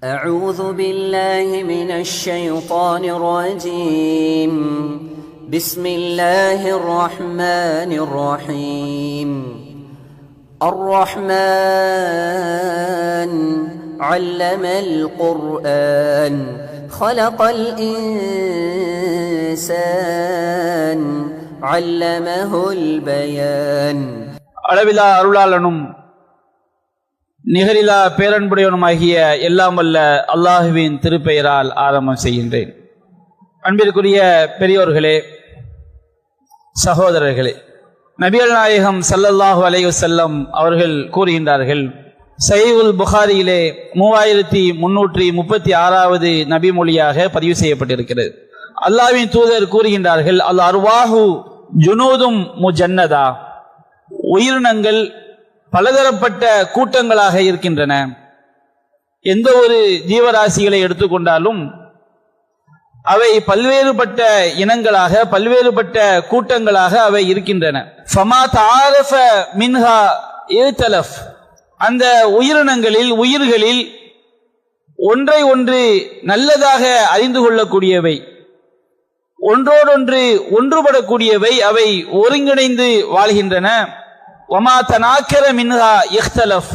أعوذ بالله من الشيطان الرجيم. بسم الله الرحمن الرحيم. الرحمن علم القرآن خلق الإنسان علمه البيان. அளவிலா அருளாளனும் நிகரிலா பேரன்புடையவனுமாகிய எல்லாம் வல்ல அல்லாஹுவின் திருப்பெயரால் ஆரம்பம் செய்கின்றேன். அன்பிற்குரிய பெரியோர்களே, சகோதரர்களே, நபிகள் நாயகம் ஸல்லல்லாஹு அலைஹி வஸல்லம் அவர்கள் கூறுகின்றார்கள், சஹீஹுல் புகாரியிலே 3336வது நபி மொழியாக பதிவு செய்யப்பட்டிருக்கிறது. அல்லாஹ்வின் தூதர் கூறுகின்றார்கள், அல் அர்வாஹு ஜுனூதும் முஜன்னதா, உயிரினங்கள் பலதரப்பட்ட கூட்டங்களாக இருக்கின்றன. எந்த ஒரு ஜீவராசிகளை எடுத்துக்கொண்டாலும் அவை பல்வேறுபட்ட இனங்களாக பல்வேறுபட்ட கூட்டங்களாக அவை இருக்கின்றன. ஃபமா தஆரஃப மின்ஹா இர்தலஃப், அந்த உயிர்களில் ஒன்றை ஒன்று நல்லதாக அறிந்து கொள்ளக்கூடியவை, ஒன்றோடொன்று ஒன்றுபடக்கூடியவை, அவை ஒருங்கிணைந்து வாழ்கின்றன. வமா தனாக்கர மின்ஹா இஹ்தலஃப்,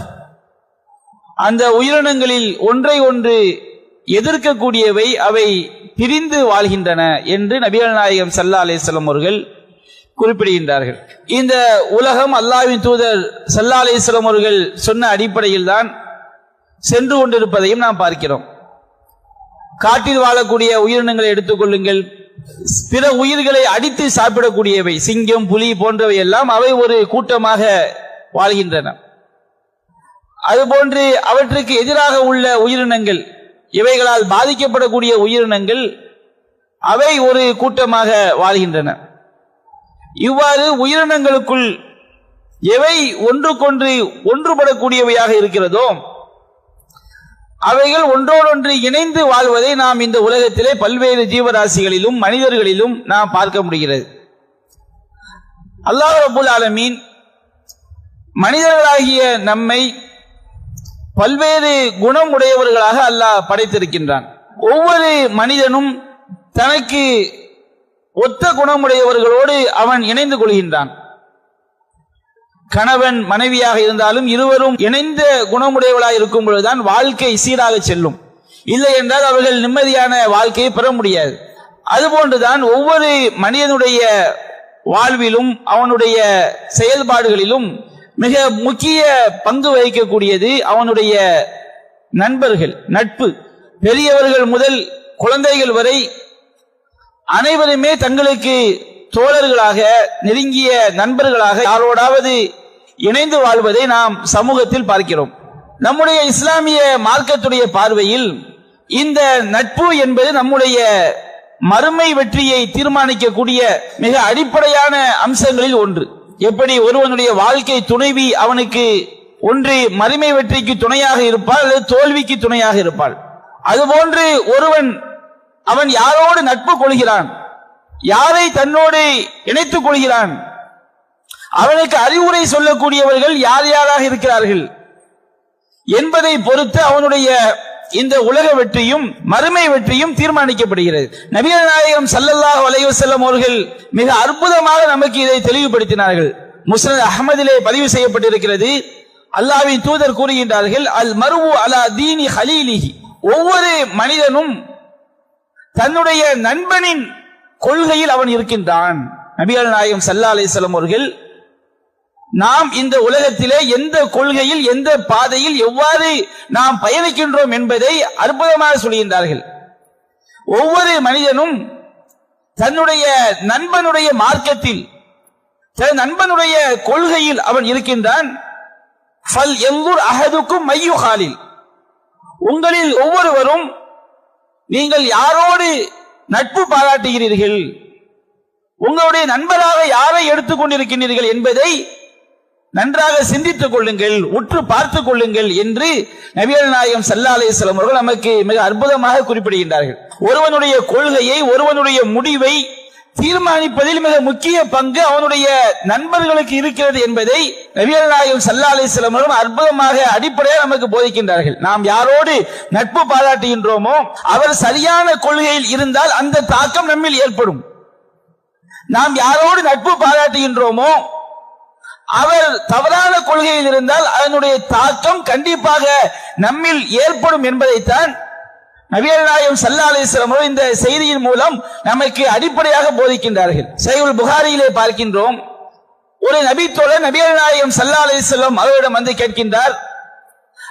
அந்த உயிரினங்களில் ஒன்றை ஒன்று எதிர்க்கக்கூடியவை, அவை பிரிந்து வாழ்கின்றன என்று நபிகள் நாயகம் ஸல்லல்லாஹு அலைஹி வஸல்லம் அவர்கள் குறிப்பிடுகின்றார்கள். இந்த உலகம் அல்லாஹ்வின் தூதர் ஸல்லல்லாஹு அலைஹி வஸல்லம் அவர்கள் சொன்ன அடிப்படையில் தான் சென்று கொண்டிருப்பதையும் நாம் பார்க்கிறோம். காட்டில் வாழக்கூடிய உயிரினங்களை எடுத்துக்கொள்ளுங்கள், பிற உயிர்களை அடித்து சாப்பிடக்கூடியவை, சிங்கம், புலி போன்றவை எல்லாம் அவை ஒரு கூட்டமாக வாழ்கின்றன. அதுபோன்று அவற்றுக்கு எதிராக உள்ள உயிரினங்கள், இவைகளால் பாதிக்கப்படக்கூடிய உயிரினங்கள், அவை ஒரு கூட்டமாக வாழ்கின்றன. இவ்வாறு உயிரினங்களுக்குள் எவை ஒன்றுக்கொன்று ஒன்றுபடக்கூடியவையாக இருக்கிறதோ அவைகள் ஒன்றோடொன்று இணைந்து வாழ்வதை நாம் இந்த உலகத்திலே பல்வேறு ஜீவராசிகளிலும் மனிதர்களிலும் நாம் பார்க்க முடிகிறது. அல்லாஹ் ரப்பல் ஆலமீன் மனிதர்களாகிய நம்மை பல்வேறு குணம் உடையவர்களாக அல்லாஹ் படைத்திருக்கின்றான். ஒவ்வொரு மனிதனும் தனக்கு ஒத்த குணமுடையவர்களோடு அவன் இணைந்து கொள்கின்றான். கணவன் மனைவியாக இருந்தாலும் இருவரும் இணைந்த குணமுடையவர்களாக இருக்கும் பொழுதுதான் வாழ்க்கை சீராக செல்லும். இல்லை என்றால் அவர்கள் நிம்மதியான வாழ்க்கையை பெற முடியாது. அதுபோன்றுதான் ஒவ்வொரு மனிதனுடைய வாழ்விலும் அவனுடைய செயல்பாடுகளிலும் மிக முக்கிய பங்கு வகிக்கக்கூடியது அவனுடைய நண்பர்கள், நட்பு. பெரியவர்கள் முதல் குழந்தைகள் வரை அனைவருமே தங்களுக்கு தோழர்களாக, நெருங்கிய நண்பர்களாக யாரோடாவது இணைந்து வாழ்வதை நாம் சமூகத்தில் பார்க்கிறோம். நம்முடைய இஸ்லாமிய மார்க்கத்துடைய பார்வையில் இந்த நட்பு என்பது நம்முடைய மறுமை வெற்றியை தீர்மானிக்கக்கூடிய மிக அடிப்படையான அம்சங்களில் ஒன்று. எப்படி ஒருவனுடைய வாழ்க்கை துணைவி அவனுக்கு ஒன்று மறுமை வெற்றிக்கு துணையாக இருப்பாள் அல்லது தோல்விக்கு துணையாக இருப்பாள், அதுபோன்று அவன் யாரோடு நட்பு கொள்கிறான், யாரை தன்னோடு இணைத்துக் கொள்கிறான், அவனுக்கு அறிவுரை சொல்லக்கூடியவர்கள் யார் யாராக இருக்கிறார்கள் என்பதை பொறுத்து அவனுடைய இந்த உலக வெற்றியும் மறுமை வெற்றியும் தீர்மானிக்கப்படுகிறது. நபிகள் நாயகம் ஸல்லல்லாஹு அலைஹி வஸல்லம் அவர்கள் மிக அற்புதமாக நமக்கு இதை தெளிவுபடுத்தினார்கள். முஸ்னத் அஹ்மதிலே பதிவு செய்யப்பட்டிருக்கிறது. அல்லாஹ்வின் தூதர் கூறுகின்றார்கள், அல் மர்வு அலா தீனி ஹலீலிஹி, ஒவ்வொரு மனிதனும் தன்னுடைய நண்பனின் கொள்கையில் அவன் இருக்கின்றான். நபிகள் நாயகம் ஸல்லல்லாஹு அலைஹி வஸல்லம் அவர்கள் நாம் இந்த உலகத்திலே எந்த கொள்கையில், எந்த பாதையில், எவ்வாறு நாம் பயணிக்கின்றோம் என்பதை அற்புதமாக சொல்கின்றார்கள். ஒவ்வொரு மனிதனும் தன்னுடைய நண்பனுடைய மார்க்கத்தில், தன் நண்பனுடைய கொள்கையில் அவன் இருக்கின்றான். ஃபல் யன்துர் அஹதுக்கும் மையுஹாலில், உங்களில் ஒவ்வொருவரும் நீங்கள் யாரோடு நட்பு பாராட்டுகிறீர்கள், உங்களுடைய நண்பராக யாரை எடுத்துக் கொண்டிருக்கிறீர்கள் என்பதை நன்றாக சிந்தித்துக் கொள்ளுங்கள், உற்று பார்த்துக் கொள்ளுங்கள் என்று நபிகள் நாயகம் ஸல்லல்லாஹு அலைஹி வஸல்லம் அவர்கள் நமக்கு மிக அற்புதமாக குறிப்பிடுகின்றார்கள். ஒருவனுடைய கொள்கையை, ஒருவனுடைய முடிவை தீர்மானிப்பதில் மிக முக்கிய பங்கு அவனுடைய நண்பர்களுக்கு இருக்கிறது என்பதை நபிகள் நாயகம் ஸல்லல்லாஹு அலைஹி வஸல்லம் அற்புதமாக அடிப்படையாக நமக்கு போதிக்கின்றார்கள். நாம் யாரோடு நட்பு பாராட்டுகின்றோமோ அவர் சரியான கொள்கையில் இருந்தால் அந்த தாக்கம் நம்மில் ஏற்படும். நாம் யாரோடு நட்பு பாராட்டுகின்றோமோ அவர் தவறான கொள்கையில் இருந்தால் அதனுடைய தாக்கம் கண்டிப்பாக நம்மில் ஏற்படும் என்பதைத்தான் நபிகள் நாயகம் ஸல்லல்லாஹு அலைஹி வஸல்லம் இந்த செய்தியின் மூலம் நமக்கு அடிப்படையாக போதிக்கின்றார்கள். சஹீஹுல் புகாரியிலே பார்க்கின்றோம், ஒரு நபி தோழர் நபிகள் நாயகம் ஸல்லல்லாஹு அலைஹி வஸல்லம் அவரிடம் வந்து கேட்கின்றார்,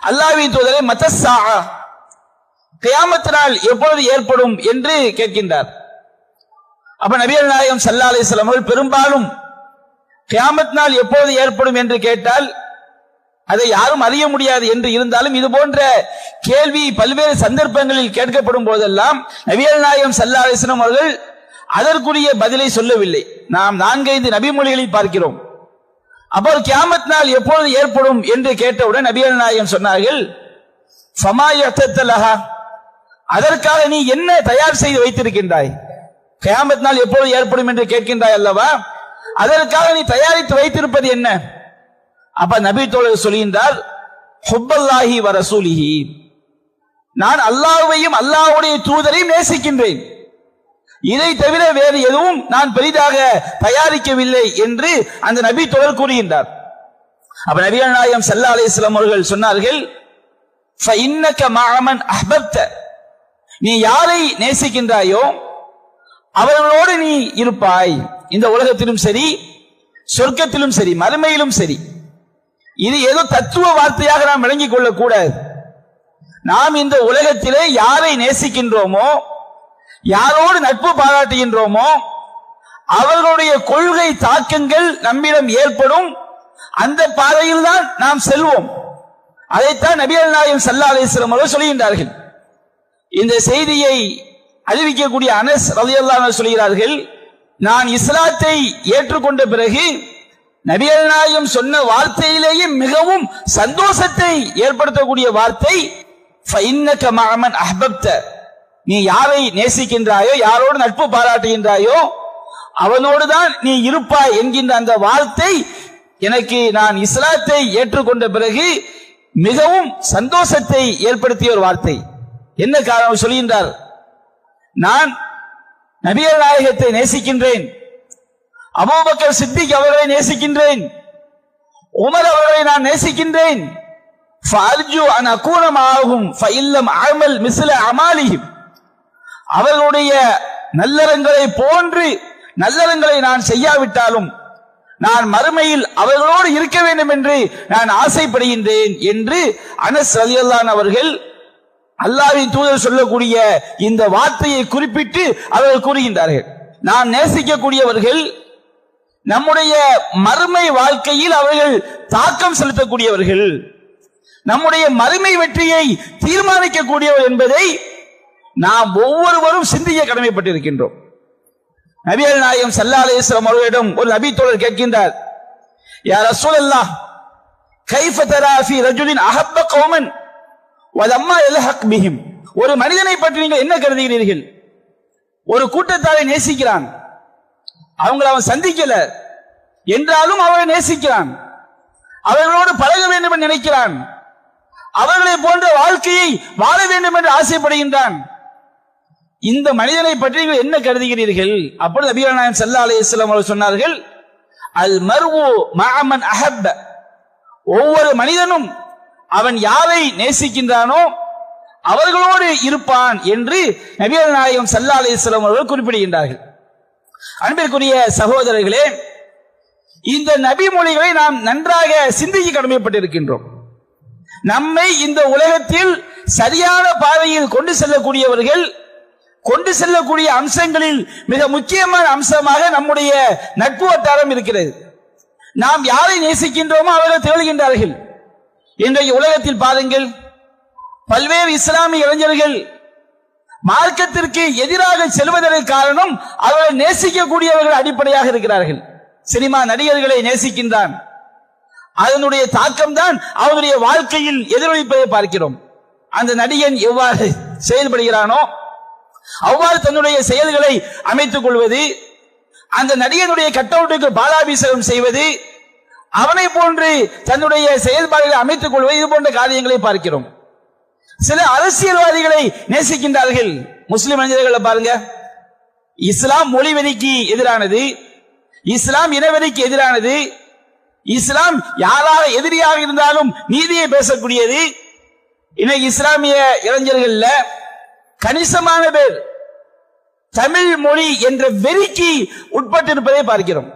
அல்லாஹ்வின் தூதரே மத்தஸ்ஸா, கியாமத் நாள் எப்பொழுது ஏற்படும் என்று கேட்கின்றார். அப்ப நபிகள் நாயகம் ஸல்லல்லாஹு அலைஹி வஸல்லம் அவர்கள் பெரும்பாலும் கியாமத் நாள் எப்பொழுது ஏற்படும் என்று கேட்டால் அதை யாரும் அறிய முடியாது என்று இருந்தாலும் இது போன்ற கேள்வி பல்வேறு சந்தர்ப்பங்களில் கேட்கப்படும் போதெல்லாம் நபிகள் நாயகம் ஸல்லல்லாஹு அலைஹி வஸல்லம் அவர்கள் அதற்குரிய பதிலை சொல்லவில்லை. நாம் 4-5 நபிமொழிகளில் பார்க்கிறோம். அப்போ கியாமத் நாள் எப்பொழுது ஏற்படும் என்று கேட்டவுடன் நபிகள் நாயகம் சொன்னார்கள், ஃபமா யத்தலஹா, அதற்காக நீ என்ன தயார் செய்து வைத்திருக்கின்றாய்? கியாமத் நாள் எப்பொழுது ஏற்படும் என்று கேட்கின்றாய் அல்லவா, அதற்காக நீ தயாரித்து வைத்திருப்பது என்ன? அப்ப நபி தோழர் சொல்கின்றார், ஹுப்பல்லாஹி வ ரசூலிஹி, நான் அல்லாஹ்வையும் அல்லாஹ்வுடைய தூதரையும் நேசிக்கின்றேன், இதை தவிர வேறு எதுவும் நான் பெரிதாக தயாரிக்கவில்லை என்று அந்த நபி தோழர் கூறுகின்றார். அப்ப நபிகள் நாயகம் ஸல்லல்லாஹு அலைஹி வஸல்லம் அவர்கள் சொன்னார்கள், ஃபஇன்னக மஅமன் அஹ்பப்த, நீ யாரை நேசிக்கின்றாயோ அவர்களோடு நீ இருப்பாய். இந்த உலகத்திலும் சரி, சொர்க்கத்திலும் சரி, மறுமையிலும் சரி. இது ஏதோ தத்துவ வார்த்தையாக நாம் விளங்கிக் கொள்ளக் கூடாது. நாம் இந்த உலகத்திலே யாரை நேசிக்கின்றோமோ, யாரோடு நட்பு பாராட்டுகின்றோமோ அவர்களுடைய கொள்கை தாக்கங்கள் நம்மிடம் ஏற்படும். அந்த பாதையில் தான் நாம் செல்வோம். அதைத்தான் நபிகள் நாயகம் ஸல்லல்லாஹு அலைஹி வஸல்லம் அவர்கள் சொல்கின்றார்கள். இந்த செய்தியை அறிவிக்கக்கூடிய அனஸ் ரலியல்லாஹு அன்ஹு சொல்கிறார்கள், நான் இஸ்லாத்தை ஏற்றுக்கொண்ட பிறகு நபிகள் நாயகம் சொன்ன வார்த்தையிலேயே மிகவும் சந்தோஷத்தை ஏற்படுத்தக்கூடிய வார்த்தை ஃபஇன்னக மஅமன் அஹ்பப்த, நீ யாரை நேசிக்கின்றாயோ, யாரோடு நட்பு பாராட்டுகின்றாயோ அவனோடு தான் நீ இருப்பாய் என்கின்ற அந்த வார்த்தை எனக்கு நான் இஸ்லாத்தை ஏற்றுக்கொண்ட பிறகு மிகவும் சந்தோஷத்தை ஏற்படுத்திய ஒரு வார்த்தை. என்ன காரணம் சொல்கின்றார், நான் நபிகள் நாயகத்தை நேசிக்கின்றேன், அபூபக்கர் சித்திக் அவர்களை நேசிக்கின்றேன், உமர் அவர்களை நான் நேசிக்கின்றேன். ஃபஅர்ஜு அன் அகூன மஅஹும் ஃபஇல்லம் அமல் மிஸ்ல அமாலிஹிம், அவர்களுடைய நல்லறங்களை போன்று நல்லறங்களை நான் செய்யாவிட்டாலும் நான் மறுமையில் அவர்களோடு இருக்க வேண்டும் என்று நான் ஆசைப்படுகின்றேன் என்று அனஸ் ரலியல்லாஹு அன்ஹு அவர்கள் அல்லாஹ்வின் தூதர் சொல்லக்கூடிய இந்த வார்த்தையை குறிப்பிட்டு அவர்கள் கூறுகின்றார்கள். நாம் நேசிக்கக்கூடியவர்கள் நம்முடைய மறுமை வாழ்க்கையில் அவர்கள் தாக்கம் செலுத்தக்கூடியவர்கள், நம்முடைய மறுமை வெற்றியை தீர்மானிக்கக்கூடியவர் என்பதை நாம் ஒவ்வொருவரும் சிந்திக்க கடமைப்பட்டிருக்கின்றோம். நபிகள் நாயகம் ஸல்லல்லாஹு அலைஹி வஸல்லம் அவர்களிடம் ஒரு நபி தோழர் கேட்கின்றார், யா ரசூலல்லாஹ், கைஃப தரா ஃபீ ரஜுலின் அஹப்ப கௌமன் வலம்மா யல்ஹக் பிஹிம், ஒரு மனிதனை பற்றி நீங்கள் என்ன கருதுகிறீர்கள்? ஒரு கூட்டத்தாரை நேசிக்கிறான், அவங்களை அவன் சந்திக்கல என்றாலும் அவரை நேசிக்கிறான், அவர்களோடு பழக வேண்டும் என்று நினைக்கிறான், அவர்களை போன்ற வாழ்க்கையை வாழ வேண்டும் என்று ஆசைப்படுகின்றான். இந்த மனிதனை பற்றி நீங்கள் என்ன கருதுகிறீர்கள்? அப்பொழுது நபிகள் நாயகம் ஸல்லல்லாஹு அலைஹி வஸல்லம் அவர்கள் சொன்னார்கள், அல் மர்வு மஅமன் அஹப்ப, ஒவ்வொரு மனிதனும் அவன் யாரை நேசிக்கின்றானோ அவர்களோடு இருப்பான் என்று நபிகள் நாயகம் ஸல்லல்லாஹு அலைஹி வஸல்லம் அவர்கள் குறிப்பிடுகின்றார்கள். அன்பிற்குரிய சகோதரர்களே, இந்த நபி மொழிகளை நாம் நன்றாக சிந்திக்க கடமைப்பட்டிருக்கின்றோம். நம்மை இந்த உலகத்தில் சரியான பாதையில் கொண்டு செல்லக்கூடியவர்கள், கொண்டு செல்லக்கூடிய அம்சங்களில் மிக முக்கியமான அம்சமாக நம்முடைய நட்பு வட்டாரம் இருக்கிறது. நாம் யாரை நேசிக்கின்றோமோ அவர்கள் திகழ்கின்றார்கள். இன்றைய உலகத்தில் பாருங்கள், பல்வேறு இஸ்லாமிய இளைஞர்கள் மார்க்கத்திற்கு எதிராக செல்வதற்கு காரணம் அவர்கள் நேசிக்கக்கூடியவர்கள் அடிப்படையாக இருக்கிறார்கள். சினிமா நடிகர்களை நேசிக்கின்றான், அதனுடைய தாக்கம் தான் அவனுடைய வாழ்க்கையில் எதிரொலிப்பதை பார்க்கிறோம். அந்த நடிகன் எவ்வாறு செயல்படுகிறானோ அவ்வாறு தன்னுடைய செயல்களை அமைத்துக் கொள்வது, அந்த நடிகனுடைய கட்டவுட்டுக்கு பாலாபிஷேகம் செய்வது, அவனை போன்று தன்னுடைய செயல்பாடுகளை அமைத்துக் கொள்வது, இது போன்ற காரியங்களை பார்க்கிறோம். சில அரசியல்வாதிகளை நேசிக்கின்றார்கள். முஸ்லிம் அறிஞர்களை பாருங்க, இஸ்லாம் மொழிவெறிக்கு எதிரானது, இஸ்லாம் இனவெறிக்கு எதிரானது, இஸ்லாம் யாராக எதிரியாக இருந்தாலும் நீதியை பேசக்கூடியது. இன்னைக்கு இஸ்லாமிய இளைஞர்கள்ல கணிசமான பேர் தமிழ் மொழி என்ற வெறிக்கு உட்பட்டிருப்பதை பார்க்கிறோம்.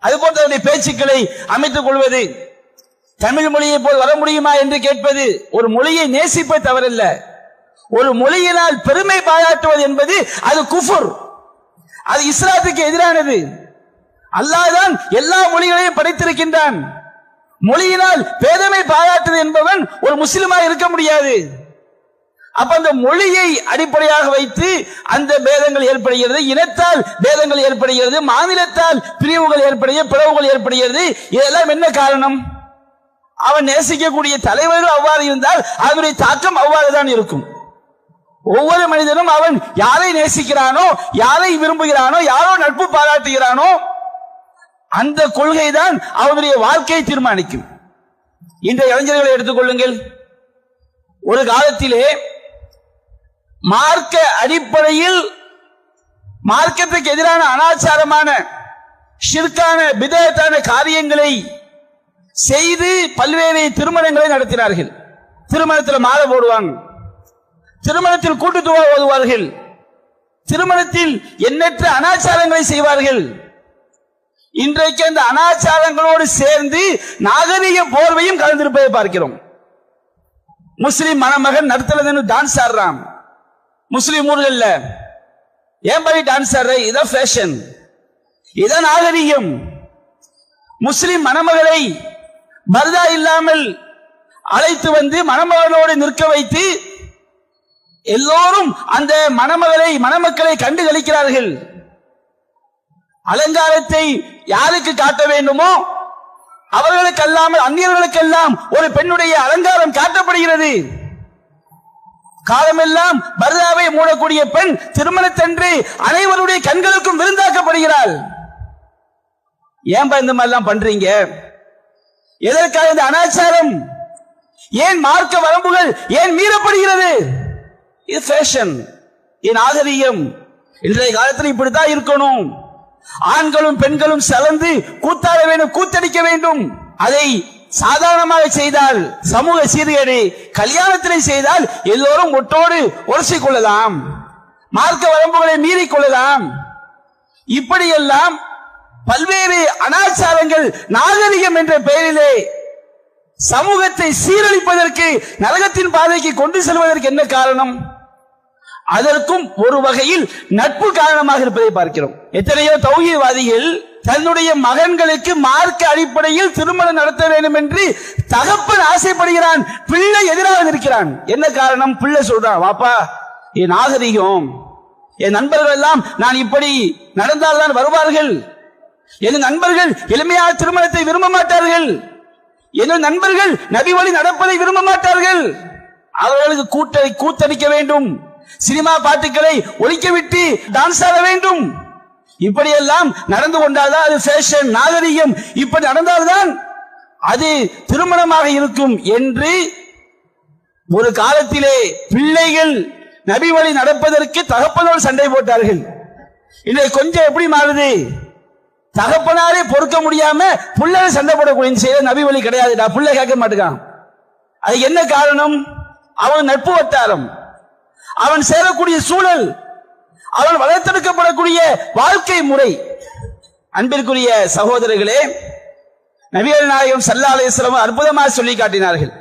அதுபோன்ற பேச்சுக்களை அமைத்துக் கொள்வது, தமிழ் மொழியை போல் வர முடியுமா என்று கேட்பது, ஒரு மொழியை நேசிப்பது தவறல்ல, ஒரு மொழியினால் பெருமை பாராட்டுவது என்பது அது குஃபுர், அது இஸ்லாத்துக்கு எதிரானது. அல்லாஹ் தான் எல்லா மொழிகளையும் படைத்திருக்கின்றான். மொழியினால் பேதமை பாராட்டுவது என்பவன் ஒரு முஸ்லிமாக இருக்க முடியாது. அப்ப அந்த மொழியை அடிப்படையாக வைத்து அந்த பேதங்கள் ஏற்படுகிறது, இனத்தால் பேதங்கள் ஏற்படுகிறது, மாநிலத்தால் பிரிவுகள் ஏற்படுகிறது, பிளவுகள் ஏற்படுகிறது. இதெல்லாம் என்ன காரணம்? அவன் நேசிக்கக்கூடிய தலைவர்கள் அவ்வாறு இருந்தால் அதனுடைய தாக்கம் அவ்வாறு தான் இருக்கும். ஒவ்வொரு மனிதனும் அவன் யாரை நேசிக்கிறானோ, யாரை விரும்புகிறானோ, யாரோ நட்பு பாராட்டுகிறானோ, அந்த கொள்கை தான் அவனுடைய வாழ்க்கையை தீர்மானிக்கும். இன்றைய இளைஞர்களை எடுத்துக்கொள்ளுங்கள். ஒரு காலத்திலே மார்க்க அடிப்படையில் மார்க்கத்துக்கு எதிரான அனாச்சாரமான ஷிர்கான பிதஅத்தான காரியங்களை செய்து பல்வேறு திருமணங்களை நடத்தினார்கள். திருமணத்தில் மாலை போடுவாங்க, திருமணத்தில் கூட்டுத்துவா ஓதுவார்கள், திருமணத்தில் எண்ணற்ற அனாச்சாரங்களை செய்வார்கள். இன்றைக்கு அந்த அனாச்சாரங்களோடு சேர்ந்து நாகரிக போர்வையும் கலந்திருப்பதை பார்க்கிறோம். முஸ்லிம் மணமகன் நடத்துறதுன்னு டான்ஸ் ஆடுறான். முஸ்லிம் ஊர்கள்ல ஏன் படி டான்ஸ் ஆடுற? இதான் ஃபேஷன், இதான் நாகரிகம். முஸ்லிம் மணமகளை பர்தா இல்லாமல் அழைத்து வந்து மணமகனோடு நிற்க வைத்து எல்லோரும் அந்த மணமக்களை கண்டு கழிக்கிறார்கள். அலங்காரத்தை யாருக்கு காட்ட வேண்டுமோ அவர்களுக்கு அல்லாமல் அந்நியர்களுக்கெல்லாம் ஒரு பெண்ணுடைய அலங்காரம் காட்டப்படுகிறது. காலமெல்லாம் பர்தாவை மூடக்கூடிய பெண் திருமணத்தன்று அனைவருடைய கண்களுக்கும் விருந்தாக்கப்படுகிறாள். ஏன் இந்த மாதிரிலாம் பண்றீங்க? எதற்காக இந்த அனாச்சாரம்? ஏன் மார்க்க வரம்புகள் ஏன் மீறப்படுகிறது? இது ஃபேஷன், இது நாகரிகம். இன்றைய காலத்தில் இப்படித்தான் இருக்கணும். ஆண்களும் பெண்களும் கலந்து கூத்தாட வேண்டும், கூத்தடிக்க வேண்டும். அதை சாதாரணமாக செய்தால் சமூக சீர்கேடு, கல்யாணத்திலே செய்தால் எல்லோரும் ஒட்டோடு உரசிக் கொள்ளலாம், மார்க்க வரம்புகளை மீறிக் கொள்ளலாம். இப்படியெல்லாம் பல்வேறு அனாச்சாரங்கள் நாகரிகம் என்ற பெயரிலே சமூகத்தை சீரழிப்பதற்கு, நரகத்தின் பாதைக்கு கொண்டு செல்வதற்கு என்ன காரணம்? அதற்கும் ஒரு வகையில் நட்பு காரணமாக இருப்பதை பார்க்கிறோம். எத்தனையோ தௌஹீத்வாதிகள் தன்னுடைய மகன்களுக்கு மார்க்க அடிப்படையில் திருமணம் நடத்த வேண்டும் என்று தகப்பன் ஆசைப்படுகிறான், பிள்ளை எதிராக இருக்கிறான். என்ன காரணம்? பிள்ளை சொல்றான், வாப்பா என் நாகரிகம், என் நண்பர்கள் எல்லாம் நான் இப்படி நடந்தால்தான் வருவார்கள், என் நண்பர்கள் எளிமையான திருமணத்தை விரும்ப மாட்டார்கள், என் நண்பர்கள் நபி வழி நடப்பதை விரும்ப மாட்டார்கள், அவர்களுக்கு கூத்தடிக்க வேண்டும், சினிமா பாட்டுகளை ஒழிக்க விட்டு டான்ஸ் ஆட வேண்டும். இப்படியெல்லாம் நடந்து கொண்டால்தான் அது ஃபேஷன், நாகரிகம். இப்படி நடந்தால்தான் அது திருமணமாக இருக்கும் என்று ஒரு காலத்திலே பிள்ளைகள் நபி வழி நடப்பதற்கு தகப்பனோடு சண்டை போட்டார்கள். இன்னைக்கு கொஞ்சம் எப்படி மாறுது? தகப்பனாரே பொறுக்க முடியாம பிள்ளை சண்டை போடக்கூடிய செய்த நபி வழி கிடையாதுடா, பிள்ளை கேட்க மாட்டேங்கான். அது என்ன காரணம்? அவன் நட்பு வட்டாரம், அவன் சேரக்கூடிய சூழல், அவன் வளர்த்தெடுக்கப்படக்கூடிய வாழ்க்கை முறை. அன்பிற்குரிய சகோதரர்களே, நபிகள் நாயகம் ஸல்லல்லாஹு அலைஹி வஸல்லம் அற்புதமாக சொல்லி காட்டினார்கள்.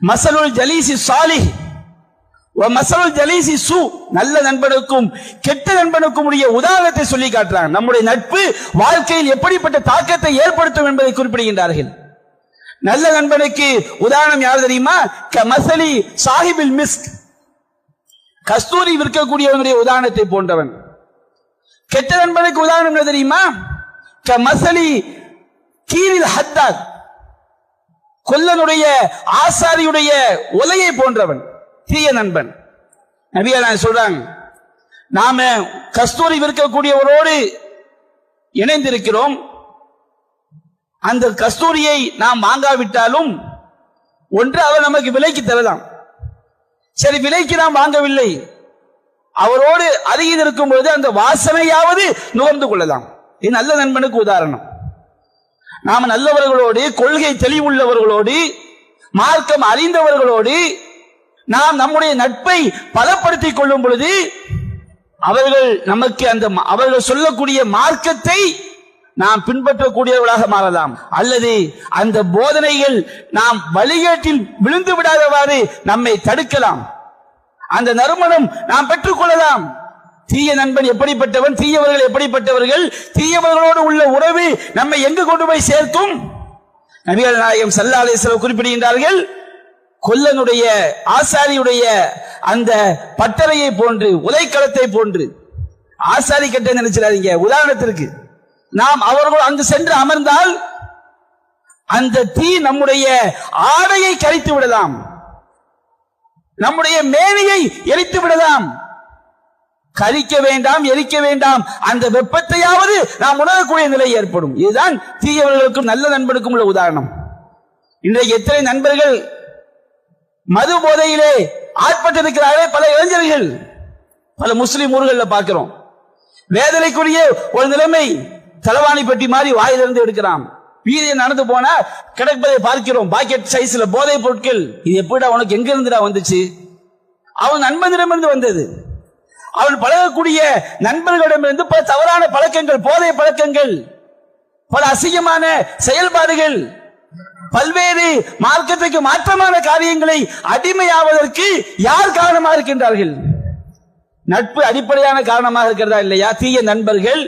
மஸலுல் ஜலீஸி ஸாலிஹ் வ மஸலுல் ஜலீஸி ஸூ, நல்ல நண்பனுக்கும் கெட்ட நண்பனுக்கும் உடைய உதாரணத்தை சொல்லி காட்டுறாங்க. நம்முடைய நட்பு வாழ்க்கையில் எப்படிப்பட்ட தாக்கத்தை ஏற்படுத்தும் என்பதை குறிப்பிடுகின்றார்கள். நல்ல நண்பனுக்கு உதாரணம் யார் தெரியுமா? கமஸலி சாஹிபில் மிஸ்க், கஸ்தூரி விற்கக்கூடியவனுடைய உதாரணத்தை போன்றவன். கெட்ட நண்பனுக்கு உதாரணம் என்ன தெரியுமா? கமஸலி கீரில் ஹத்தாத், கொல்லனுடைய ஆசாரியுடைய உலையை போன்றவன், தீய நண்பன். நபிகள் சொல்றாங்க, நாம கஸ்தூரி விற்கக்கூடியவரோடு இணைந்திருக்கிறோம். அந்த கஸ்தூரியை நாம் வாங்காவிட்டாலும் ஒன்று அவர் நமக்கு விலைக்கு தரலாம். சரி, விலைக்கு நாம் வாங்கவில்லை, அவரோடு அருகில் இருக்கும் பொழுது அந்த வாசனையாவது நுகர்ந்து கொள்ளலாம். இது நல்ல நண்பனுக்கு உதாரணம். நாம நல்லவர்களோடு, கொள்கை தெளிவுள்ளவர்களோடு, மார்க்கம் அறிந்தவர்களோடு நாம் நம்முடைய நட்பை பலப்படுத்திக் கொள்ளும் பொழுது அவர்கள் நமக்கு அவர்கள் சொல்லக்கூடிய மார்க்கத்தை நாம் பின்பற்றக்கூடியவர்களாக மாறலாம். அல்லது அந்த போதனைகள் நாம் வழிகேட்டில் விழுந்து விடாதவாறு நம்மை தடுக்கலாம். அந்த நறுமணம் நாம் பெற்றுக் கொள்ளலாம். தீய நண்பன் எப்படிப்பட்டவன், தீயவர்கள் எப்படிப்பட்டவர்கள், தீயவர்களோடு உள்ள உறவு நம்மை எங்கு கொண்டு போய் சேர்க்கும்? நபிகள் நாயகம் ஸல்லல்லாஹு அலைஹி வஸல்லம் குறிப்பிடுகின்றார்கள், கொல்லனுடைய ஆசாரியுடைய அந்த பட்டறையை போன்று, உலைக்களத்தை போன்று. ஆசாரி கட்ட நினைச்சிடாதீங்க. உதாரணத்திற்கு நாம் அவர்கள் அங்கு சென்று அமர்ந்தால் அந்த தீ நம்முடைய ஆடையை கரித்து விடலாம், நம்முடைய மேனியை எரித்து விடலாம். கரிக்க வேண்டாம், எரிக்க வேண்டாம், அந்த வெப்பத்தையாவது நாம் உணரக்கூடிய நிலை ஏற்படும். இதுதான் தீயவர்களுக்கும் நல்ல நண்பனுக்கும் உள்ள உதாரணம். இன்றைக்கு எத்தனை நண்பர்கள் மது போதையிலே ஆட்பட்டிருக்கிறார்கள். பல இளைஞர்கள் பல முஸ்லிம் ஊர்களில் பார்க்கிறோம். வேதனைக்குரிய ஒரு நிலைமை. தலவாணி பெட்டி மாதிரி வாயிலிருந்து எடுக்கிறான். வீதியை நடந்து போனா கிடப்பதை பார்க்கிறோம். பாக்கெட் சைஸ்ல போதை பொருட்கள். இது எப்படிடா உனக்கு எங்க இருந்துடா வந்துச்சு? அவன் நண்பனிடமிருந்து வந்தது. அவன் பழகக்கூடிய நண்பர்களிடமிருந்து பல தவறான பழக்கங்கள், போதை பழக்கங்கள், பல அசிங்கமான செயல்பாடுகள், பல்வேறு மார்க்கத்துக்கு மாற்றமான காரியங்களை அடிமையாவதற்கு யார் காரணமாக இருக்கின்றார்கள்? நட்பு அடிப்படையான காரணமாக இருக்கிறதா இல்லையா? தீய நண்பர்கள்,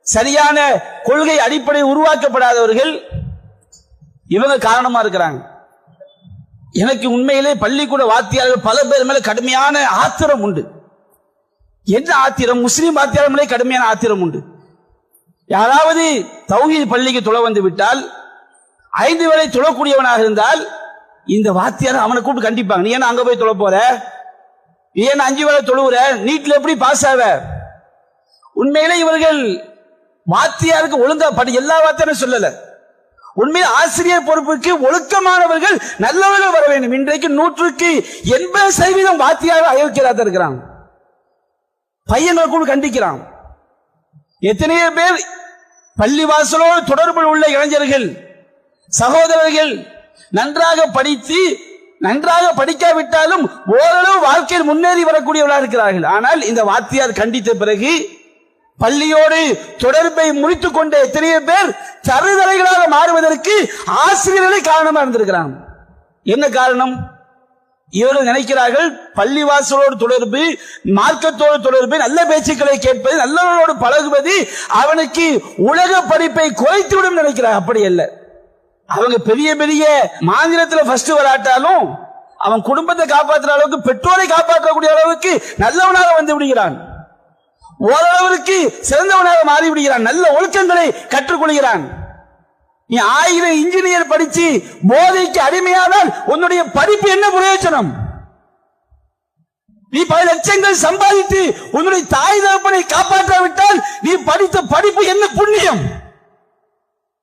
சரியான கொள்கை அடிப்படை உருவாக்கப்படாதவர்கள், இவங்க காரணமா இருக்கிறாங்க. எனக்கு உண்மையிலே பள்ளிக்கூட வாத்தியார்கள் பல பேர் மேல கடுமையான ஆத்திரம் உண்டு. என்ன ஆத்திரம்? முஸ்லீம் வாத்தியார் மேலே கடுமையான ஆத்திரம் உண்டு. யாராவது தௌஹீத் பள்ளிக்கு தொழ வந்து விட்டால், 5 வேளை தொழக்கூடியவனாக இருந்தால் இந்த வாத்தியார் அவனை கூப்பிட்டு கண்டிப்பாங்க. நீ என்ன அங்க போய் தொழ போற? நீ என்ன 5 வேளை தொழுவுற? நீட்ல எப்படி பாஸ் ஆவ? உண்மையிலே இவர்கள் வாத்தியாருக்கு ஒழுங்கா எல்லா வாத்தியாரும் சொல்லல. உண்மையில் ஆசிரியர் பொறுப்புக்கு ஒழுக்கமானவர்கள், நல்லவர்கள் வர வேண்டும். இன்றைக்கு 100க்கு 80% வாத்தியார் அயோக்கியராக இருக்கிறாங்க. பையன்கள் கூட கண்டிக்கிறான். எத்தனையோ பேர் பள்ளிவாசலோடு தொடர்பில் உள்ள இளைஞர்கள், சகோதரர்கள் நன்றாக படித்து, நன்றாக படிக்காவிட்டாலும் ஓரளவு வாழ்க்கையில் முன்னேறி வரக்கூடியவர்களாக இருக்கிறார்கள். ஆனால் இந்த வாத்தியார் கண்டித்த பிறகு பள்ளியோடு தொடர்பை முறித்துக் கொண்ட எத்தனையோ பேர் தருதலைகளாக மாறுவதற்கு ஆசிரியர்களே காரணமாக இருந்திருக்கிறாங்க. என்ன காரணம்? இவர்கள் நினைக்கிறார்கள் பள்ளிவாசலோடு தொடர்பு, மார்க்கத்தோடு தொடர்பு, நல்ல பேச்சுக்களை கேட்பது, நல்லவர்களோடு பழகுவது அவனுக்கு உலக படிப்பை குறைத்துவிடும் நினைக்கிறார். அப்படி அல்ல. அவங்க பெரிய பெரிய மாநிலத்தில் ஃபர்ஸ்ட் வராட்டாலும் அவன் குடும்பத்தை காப்பாற்றுற அளவுக்கு, பெற்றோரை காப்பாற்றக்கூடிய அளவுக்கு நல்லவனாக வந்து விடுகிறான். ஓரளவிற்கு சிறந்தவனாக மாறிவிடுகிறான். நல்ல ஒழுக்கங்களை கற்றுக்கொள்கிறான். நீ 1000 இன்ஜினியர் படிச்சு போதைக்கு அடிமையானால் உன்னுடைய படிப்பு என்ன பிரயோஜனம்? நீ பல லட்சங்கள் சம்பாதித்து உன்னுடைய தாய் தகப்பனை காப்பாற்றாவிட்டால் நீ படித்த படிப்பு என்ன புண்ணியம்?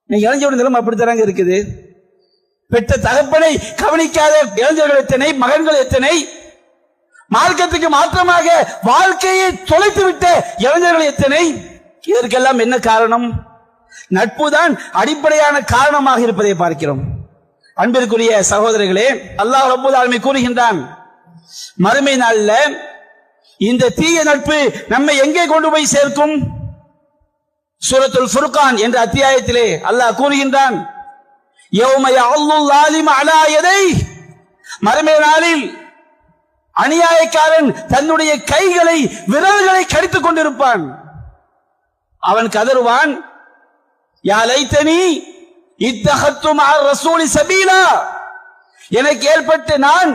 நீ இளைஞருடைய நிலைமை அப்படித்தாங்க இருக்குது. பெற்ற தகப்பனை கவனிக்காத இளைஞர்கள் எத்தனை, மகன்கள் எத்தனை, மார்க்கத்துக்கு மாற்றமாக வாழ்க்கையை தொலைத்து விட்ட இளைஞர்கள் எத்தனை. இதற்கெல்லாம் என்ன காரணம்? நட்புதான் அடிப்படையான காரணமாக இருப்பதை பார்க்கிறோம். அன்பிற்குரிய சகோதரர்களே, அல்லாஹ் ரப்பல் ஆலமீன் கூறுகின்றான், மறுமை நாள்ல இந்த தீய நட்பு நம்மை எங்கே கொண்டு போய் சேர்க்கும்? சூரத்துல் ஃபுர்கான் என்ற அத்தியாயத்திலே அல்லாஹ் கூறுகின்றான், யௌம யஅல்லுல் ஸாலிமு அலா யதைஹி, மறுமை நாளில் அநியாயக்காரன் தன்னுடைய கைகளை, விரல்களை கடித்துக் கொண்டிருப்பான். அவன் கதறுவான், யா லைத்தனி இத்தஹத்து மஅ ரசூலி சபீலா, எனக்கு ஏற்பட்ட நான்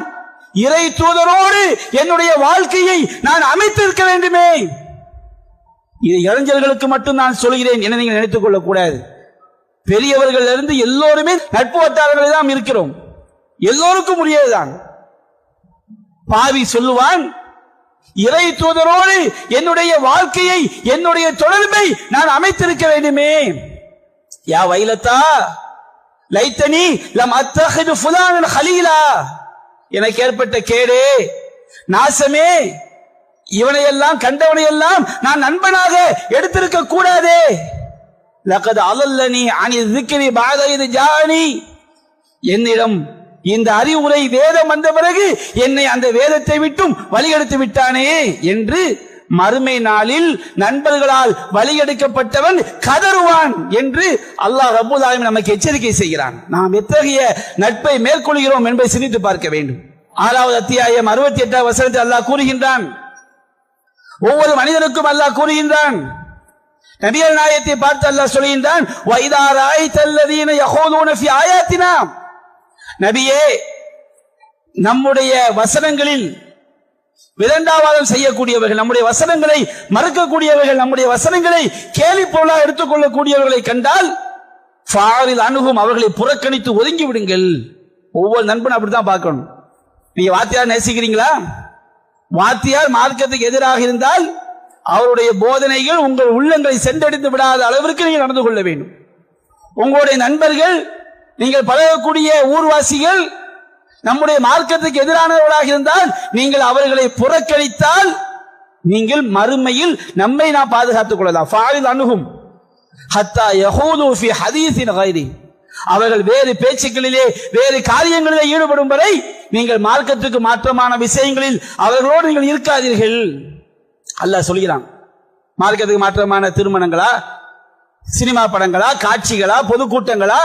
இறை தூதரோடு என்னுடைய வாழ்க்கையை நான் அமைத்திருக்க வேண்டுமே. இது இளைஞர்களுக்கு மட்டும் நான் சொல்கிறேன் என நீங்கள் நினைத்துக் கொள்ளக் கூடாது. பெரியவர்கள் இருந்து எல்லோருமே நட்பு வட்டாரங்களில் தான் இருக்கிறோம். எல்லோருக்கும் உரியதுதான். பாவி சொல்லுவான், இறை தூதரோடு என்னுடைய வாழ்க்கையை, என்னுடைய தொடர்பை நான் அமைத்திருக்க வேண்டுமே. யா வைலத்தா லைத்தனி லம் அத்தஹிது ஃபுலானன் ஹலீலா, எனக்கு ஏற்பட்ட கேடே, நாசமே, இவனையெல்லாம் கண்டவனையெல்லாம் நான் நண்பனாக எடுத்திருக்க கூடாதே. லகத் அலல்லனி அனி ذிக்ரி பஅத இத் ஜாஅனி, என்னிடம் இந்த அறிவுரை வேதம் வந்த பிறகு என்னை அந்த வேதத்தை விட்டும் வழிகெடுத்து விட்டானே என்று மறுமை நாளில் நண்பர்களால் வழிகெடுக்கப்பட்டவன் கதறுவான் என்று அல்லாஹ் ரப்பல் ஆலமீன் நமக்கு எச்சரிக்கை செய்கிறான். நாம் எத்தகைய நட்பை மேற்கொள்கிறோம் என்பதை சிந்தித்து பார்க்க வேண்டும். 6வது அத்தியாயம் 68வது வசனத்தில் அல்லாஹ் கூறுகின்றான், ஒவ்வொரு மனிதனுக்கும் அல்லாஹ் கூறுகின்றான், நபிகள் நாயகத்தை பார்த்து அல்லாஹ் சொல்கின்றான், வைதா ராய்தல்லதீன யஹூதுன ஃபீ ஆயாத்தினா, நபியே நம்முடைய வசனங்களில் விதண்டாவாதம் செய்யக்கூடியவர்கள், நம்முடைய வசனங்களை மறுக்கக்கூடியவர்கள், நம்முடைய வசனங்களை கேலி பொருளாக எடுத்துக்கொள்ளக்கூடியவர்களை கண்டால் ஃபாரில் அணுகும், அவர்களை புறக்கணித்து ஒதுங்கி விடுங்கள். ஒவ்வொரு நண்பன் அப்படித்தான் பார்க்கணும். நீங்க வாத்தியார் நேசிக்கிறீங்களா? வாத்தியார் மார்க்கத்துக்கு எதிராக இருந்தால் அவருடைய போதனைகள் உங்கள் உள்ளங்களை சென்றடைந்து விடாத அளவிற்கு நீங்கள் நடந்து கொள்ள வேண்டும். உங்களுடைய நண்பர்கள், நீங்கள் பழகக்கூடிய ஊர்வாசிகள் நம்முடைய மார்க்கத்துக்கு எதிரானவர்களாக இருந்தால் நீங்கள் அவர்களை புறக்கணித்தால் நீங்கள் மறுமையில் நம்மை நாம் பாதுகாத்துக் கொள்ளலாம். ஃபாரில் அணுகும் ஹத்தா யஹூது ஃபீ ஹதீஸின் கைரி, அவர்கள் வேறு பேச்சுக்களிலே வேறு காரியங்களிலே ஈடுபடும் வரை நீங்கள் மார்க்கத்துக்கு மாற்றமான விஷயங்களில் அவர்களோடு நீங்கள் இருக்காதீர்கள். அல்லாஹ் சொல்கிறான், மார்க்கத்துக்கு மாற்றமான திருமணங்களா, சினிமா படங்களா, காட்சிகளா, பொதுக்கூட்டங்களா,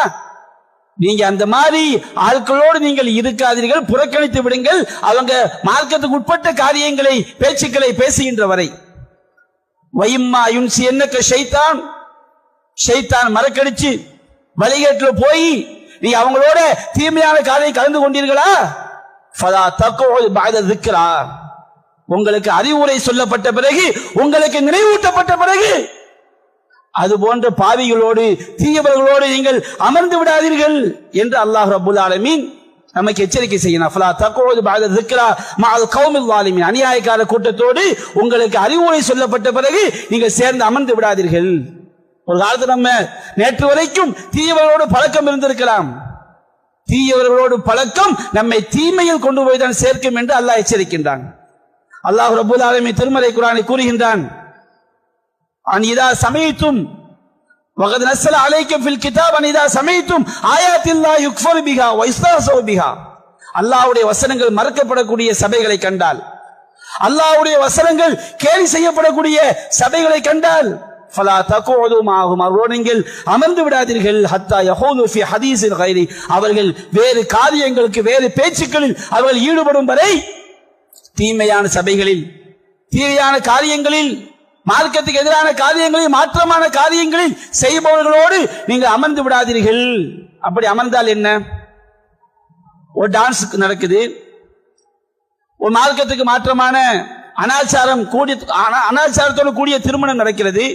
நீங்க அந்த மாதிரி ஆட்களோடு நீங்கள் இருக்காதீர்கள், புறக்கணித்து விடுங்கள். அவங்க மார்க்கத்துக்கு உட்பட்ட காரியங்களை, பேச்சுக்களை பேசுகின்ற வரை. வைம்மா யுன்சி என்னக்க ஷைத்தான், ஷைத்தான் மறக்கடிச்சு வழிகேட்டில் போய் நீ அவங்களோட தீமையான காரியம் கலந்து கொண்டீர்களா, ஃபலா தக்உது பஅத ذிக்ரா, உங்களுக்கு அறிவுரை சொல்லப்பட்ட பிறகு, உங்களுக்கு நினைவூட்டப்பட்ட பிறகு அது போன்ற பாவிகளோடு, தீயவர்களோடு நீங்கள் அமர்ந்து விடாதீர்கள் என்று அல்லாஹ் ரப்பல் ஆலமீன் நமக்கு எச்சரிக்கை செய்யணும். ஃபலா தக்உது பஅத ذிக்ரா மஅல் கௌமில் ஸாலிமீன், அநியாயக்கார கூட்டத்தோடு உங்களுக்கு அறிவுரை சொல்லப்பட்ட பிறகு நீங்கள் சேர்ந்து அமர்ந்து விடாதீர்கள். ஒரு காலத்தில் நம்ம நேற்று வரைக்கும் தீயவர்களோடு பழக்கம் இருந்திருக்கலாம். தீயவர்களோடு பழக்கம் நம்மை தீமையில் கொண்டு போய் தான் சேர்க்கும் என்று அல்லாஹ் எச்சரிக்கின்றான். அல்லாஹ் ரப்பல் ஆலமீன் திருமறை குர்ஆனை கூறுகின்றான், அனிதா சமீதும் வகத் நஸ்ஸல அலைக்கும் ஃபில் கிதாப் அனிதா சமீதும் ஆயாத்தில்லாஹி யுக்ஃபரு பிஹா வ இஸ்தஹஸு பிஹா, அல்லாஹ்வுடைய வசனங்கள் மறக்கப்படக்கூடிய சபைகளை கண்டால், அல்லாஹ்வுடைய வசனங்கள் கேலி செய்யப்படக்கூடிய சபைகளை கண்டால், ஃபலா தக்உது மஅஹும், அவர்களோடு நீங்கள் அமர்ந்து விடாதீர்கள். ஹத்தா யஹூது ஃபீ ஹதீஸின் கைரி, அவர்கள் வேறு காரியங்களுக்கு, வேறு பேச்சுக்களில் அவர்கள் ஈடுபடும் வரை தீமையான சபைகளில், தீமையான காரியங்களில், மார்க்கத்துக்கு எதிரான காரியங்களில், மாற்றமான காரியங்களில் செய்பவர்களோடு நீங்கள் அமர்ந்து விடாதீர்கள். அப்படி அமர்ந்தால் என்ன? ஒரு டான்ஸ் நடக்குது, ஒரு மார்க்கத்துக்கு மாற்றமான அனாச்சாரத்தோடு கூடிய திருமணம் நடக்கிறது,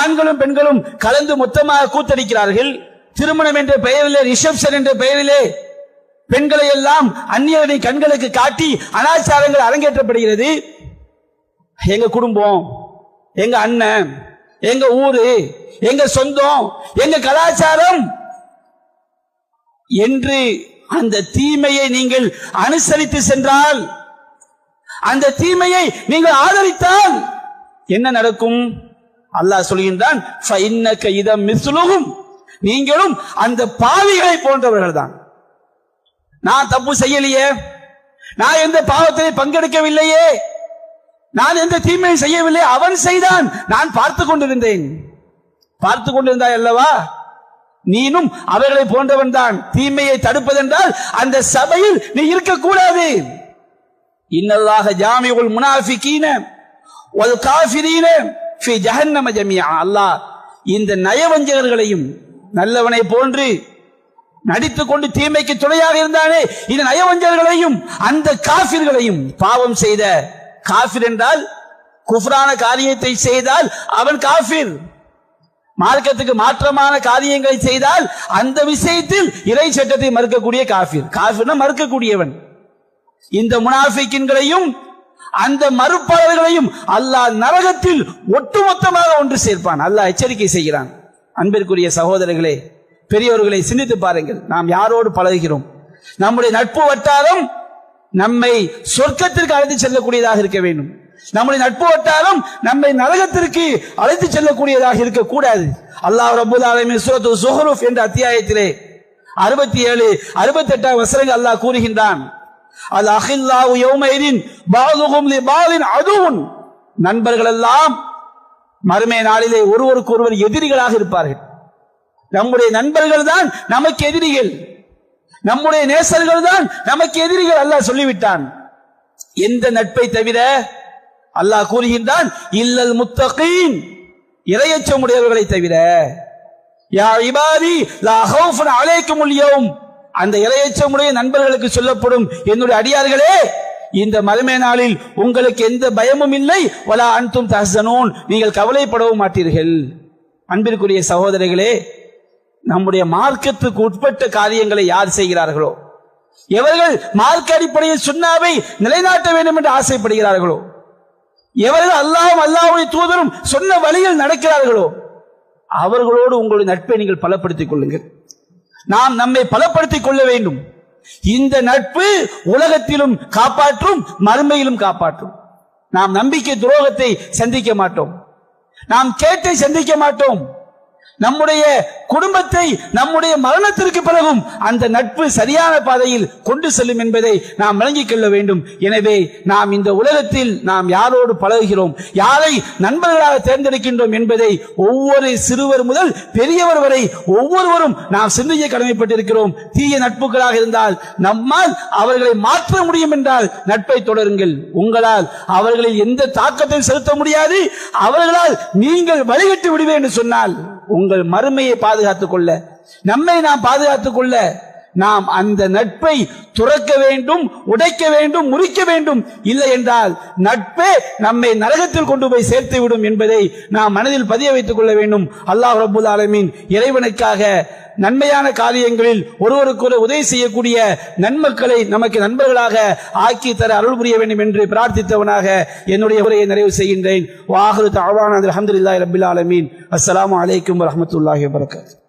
ஆண்களும் பெண்களும் கலந்து மொத்தமாக கூத்தடிக்கிறார்கள். திருமணம் என்ற பெயரிலே, ரிசப்ஷன் என்ற பெயரிலே பெண்களை எல்லாம் அந்நியர்களின் கண்களுக்கு காட்டி அனாச்சாரங்கள் அரங்கேற்றப்படுகிறது. எங்க குடும்பம், எங்க அண்ணன், எங்க ஊரு, எங்க சொந்தம், எங்க கலாச்சாரம் என்று அந்த தீமையை நீங்கள் அனுசரித்து சென்றால், அந்த தீமையை நீங்கள் ஆதரித்தால் என்ன நடக்கும்? அல்லாஹ் சொல்கின்றான், ஃபஇன்னக இதம் மிஸ்லுஹும், நீங்களும் அந்த பாவிகளை போன்றவர்கள் தான். நான் தப்பு செய்யலையே, நான் எந்த பாவத்தை பங்கெடுக்கவில்லையே, நான் எந்த தீமையை செய்யவில்லை, அவன் செய்தான், நான் பார்த்து கொண்டிருந்தேன். பார்த்து கொண்டிருந்தாய் அல்லவா, நீனும் அவர்களை போன்றவன் தான். தீமையை தடுப்பதென்றால் அந்த சபையில் நீ இருக்கக்கூடாது. இன்னல்லாஹ ஜாமிஉல் முனாஃபிகீன வல் காஃபிரீன ஃபீ ஜஹன்னம ஜமீஆ, அல்லாஹ் இந்த நயவஞ்சகர்களையும், நல்லவனை போன்று நடித்துக் கொண்டு தீமைக்கு துணையாக இருந்தானே இந்த நயவஞ்சகர்களையும், அந்த காஃபிர்களையும், பாவம் செய்த, காஃபிர் என்றால் குஃப்ரான காரியத்தை செய்தால் அவன் காஃபிர், மார்க்கத்துக்கு மாற்றமான காரியங்களை செய்தால் அந்த விஷயத்தில் இறை சட்டத்தை மறுக்கக்கூடிய காஃபிர், காஃபிர்னா மறுக்கக்கூடியவன். இந்த முனாஃபிக்கின்களையும் அந்த மறுப்பாளர்களையும் அல்லாஹ் நரகத்தில் ஒட்டுமொத்தமாக ஒன்று சேர்ப்பான். அல்லாஹ் எச்சரிக்கை செய்கிறான். அன்பிற்குரிய சகோதரர்களே, பெரியவர்களை சிந்தித்து பாருங்கள். நாம் யாரோடு பழகுகிறோம்? நம்முடைய நட்பு வட்டாரம் நம்மை சொர்க்கத்திற்கு அழைத்து செல்லக்கூடியதாக இருக்க வேண்டும். நம்முடைய நட்பு வட்டாரம் நம்மை நரகத்திற்கு அழைத்து செல்லக்கூடியதாக இருக்கக்கூடாது. அல்லாஹ் ரப்பல் ஆலமீன் சூரத்து ஸுஹ்ருஃப் என்ற அத்தியாயத்திலே 67, 68 வசனங்கள் அல்லாஹ் கூறுகின்றான். அல் அஹில்லாஹு யௌமைதின் பஅதுஹும் லிபாதின் அதுன். நண்பர்கள் எல்லாம் மறுமை நாளிலே ஒருவருக்கு ஒருவர் எதிரிகளாக இருப்பார்கள். நம்முடைய நண்பர்கள் தான் நமக்கு எதிரிகள், நம்முடைய நேசர்கள் தான் நமக்கு எதிரிகள். அல்லாஹ் சொல்லிவிட்டான். எந்த நட்பை தவிர அல்லாஹ் கூறுகின்றான், இல்லல் முத்தகீன், இறையச்சமுடையவர்களை தவிர. யா இபாதி லா ஹௌஃபுன் அலைக்குமுல் யௌம், அந்த இறையச்சமுடைய நண்பர்களுக்கு சொல்லப்படும், என்னுடைய அடியார்களே, இந்த மறுமை நாளில் உங்களுக்கு எந்த பயமும் இல்லை. வலா அன்தும் தஹ்ஸனூன், நீங்கள் கவலைப்படவும் மாட்டீர்கள். அன்பிற்குரிய சகோதரர்களே, நம்முடைய மார்க்கத்துக்கு உட்பட்ட காரியங்களை யார் செய்கிறார்களோ, எவர்கள் மார்க்க அடிப்படையில் சுன்னாவை நிலைநாட்ட வேண்டும் என்று ஆசைப்படுகிறார்களோ, எவர்கள் அல்லாஹ்வும் அல்லாஹ்வுடைய தூதரும் சொன்ன வழியில் நடக்கிறார்களோ, அவர்களோடு உங்களுடைய நட்பை நீங்கள் பலப்படுத்திக் கொள்ளுங்கள். நாம் நம்மை பலப்படுத்திக் கொள்ள வேண்டும். இந்த நட்பு உலகத்திலும் காப்பாற்றும், மறுமையிலும் காப்பாற்றும். நாம் நம்பிக்கை துரோகத்தை சந்திக்க மாட்டோம், நாம் கேட்டை சந்திக்க மாட்டோம். நம்முடைய குடும்பத்தை நம்முடைய மரணத்திற்கு பிறகும் அந்த நட்பு சரியான பாதையில் கொண்டு செல்லும் என்பதை நாம் விளங்கிக் கொள்ள வேண்டும். எனவே நாம் இந்த உலகத்தில் நாம் யாரோடு பழகுகிறோம், யாரை நண்பர்களாக தேர்ந்தெடுக்கின்றோம் என்பதை ஒவ்வொரு சிறுவர் முதல் பெரியவர் வரை ஒவ்வொருவரும் நாம் சிந்திக்க கடமைப்பட்டிருக்கிறோம். தீய நட்புகளாக இருந்தால் நம்மால் அவர்களை மாற்ற முடியும் என்றால் நட்பை தொடருங்கள். உங்களால் அவர்களில் எந்த தாக்கத்தையும் செலுத்த முடியாது, அவர்களால் நீங்கள் வழிகட்டு விடுவேன் என்று சொன்னால் உங்கள் மறுமையை பாதுகாத்துக் கொள்ள, நம்மை நாம் பாதுகாத்துக் கொள்ள நாம் அந்த நட்பை துறக்க வேண்டும், உடைக்க வேண்டும், முறிக்க வேண்டும். இல்லை என்றால் நட்பே நம்மை நரகத்தில் கொண்டு போய் சேர்த்து விடும் என்பதை நாம் மனதில் பதிய வைத்துக் கொள்ள வேண்டும். அல்லாஹ் ரப்பல் ஆலமீன் இறைவனுக்காக நன்மையான காரியங்களில் ஒருவருக்கு உதவி செய்யக்கூடிய நன்மக்களை நமக்கு நண்பர்களாக ஆக்கி தர அருள் புரிய வேண்டும் என்று பிரார்த்தித்தவனாக என்னுடைய உரையை நிறைவு செய்கின்றேன். வாஹிரு தஅவானா அல்ஹம்துலில்லாஹி ரப்பில் ஆலமீன். அஸ்ஸலாமு அலைக்கும் வரஹ்மத்துல்லாஹி வபரகாத்துஹு.